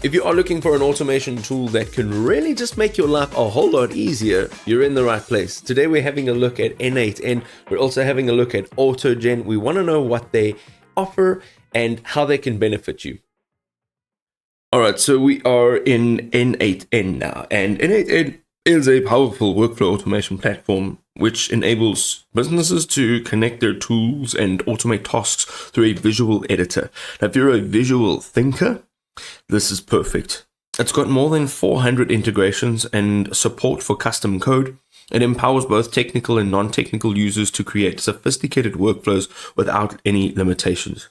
If you are looking for an automation tool that can really just make your life a whole lot easier, you're in the right place. Today we're having a look at N8N. We're also having a look at Autogen. We want to know what they offer and how they can benefit you. Alright, so we are in N8N now, and N8N is a powerful workflow automation platform which enables businesses to connect their tools and automate tasks through a visual editor. Now, if you're a visual thinker, this is perfect. It's got more than 400 integrations and support for custom code. It empowers both technical and non-technical users to create sophisticated workflows without any limitations.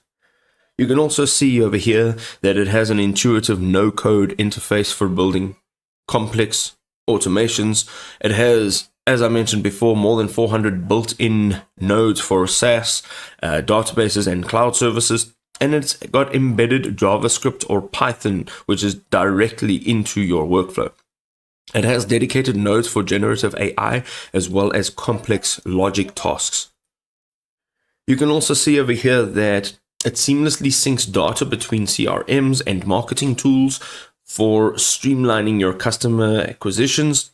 You can also see over here that it has an intuitive no-code interface for building complex automations. It has, as I mentioned before, more than 400 built-in nodes for SaaS, databases, and cloud services. And it's got embedded JavaScript or Python, which is directly into your workflow. It has dedicated nodes for generative AI as well as complex logic tasks. You can also see over here that it seamlessly syncs data between CRMs and marketing tools for streamlining your customer acquisitions.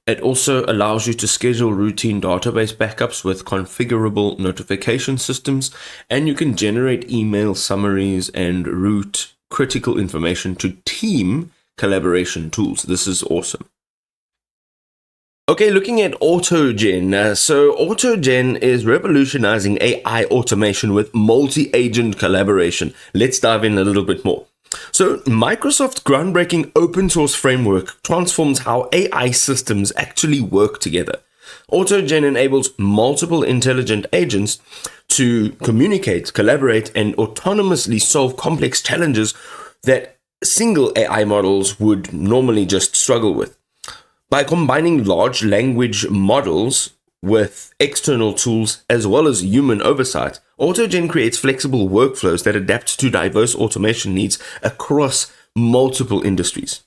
It also allows you to schedule routine database backups with configurable notification systems, and you can generate email summaries and route critical information to team collaboration tools. This is awesome. Okay, looking at Autogen. So Autogen is revolutionizing AI automation with multi-agent collaboration. Let's dive in a little bit more. So Microsoft's groundbreaking open source framework transforms how AI systems actually work together. Autogen enables multiple intelligent agents to communicate, collaborate, and autonomously solve complex challenges that single AI models would normally just struggle with. By combining large language models with external tools as well as human oversight, Autogen creates flexible workflows that adapt to diverse automation needs across multiple industries.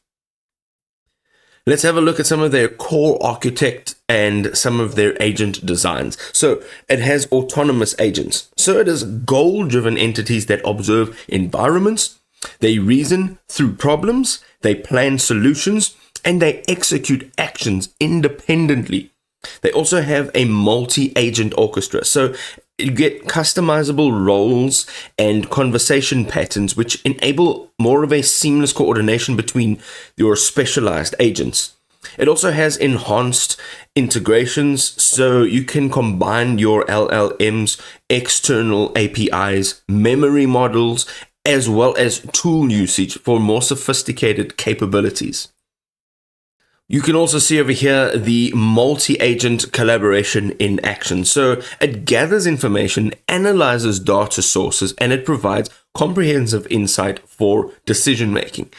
Let's have a look at some of their core architect and some of their agent designs. So it has autonomous agents. So it is goal-driven entities that observe environments, they reason through problems, they plan solutions, and they execute actions independently. They also have a multi-agent orchestra, so you get customizable roles and conversation patterns which enable more of a seamless coordination between your specialized agents. It also has enhanced integrations, so you can combine your LLMs, external APIs, memory models, as well as tool usage for more sophisticated capabilities. You can also see over here the multi-agent collaboration in action. So it gathers information, analyzes data sources, and it provides comprehensive insight for decision making.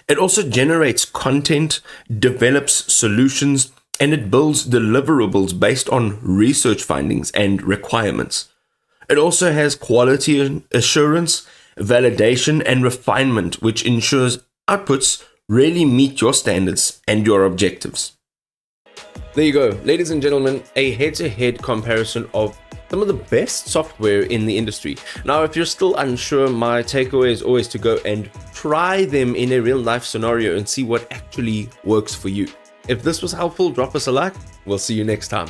It also generates content, develops solutions, and it builds deliverables based on research findings and requirements. It also has quality assurance, validation, and refinement, which ensures outputs really meet your standards and your objectives. There you go, ladies and gentlemen, a head-to-head comparison of some of the best software in the industry. Now, if you're still unsure, my takeaway is always to go and try them in a real-life scenario and see what actually works for you. If this was helpful, drop us a like. We'll see you next time.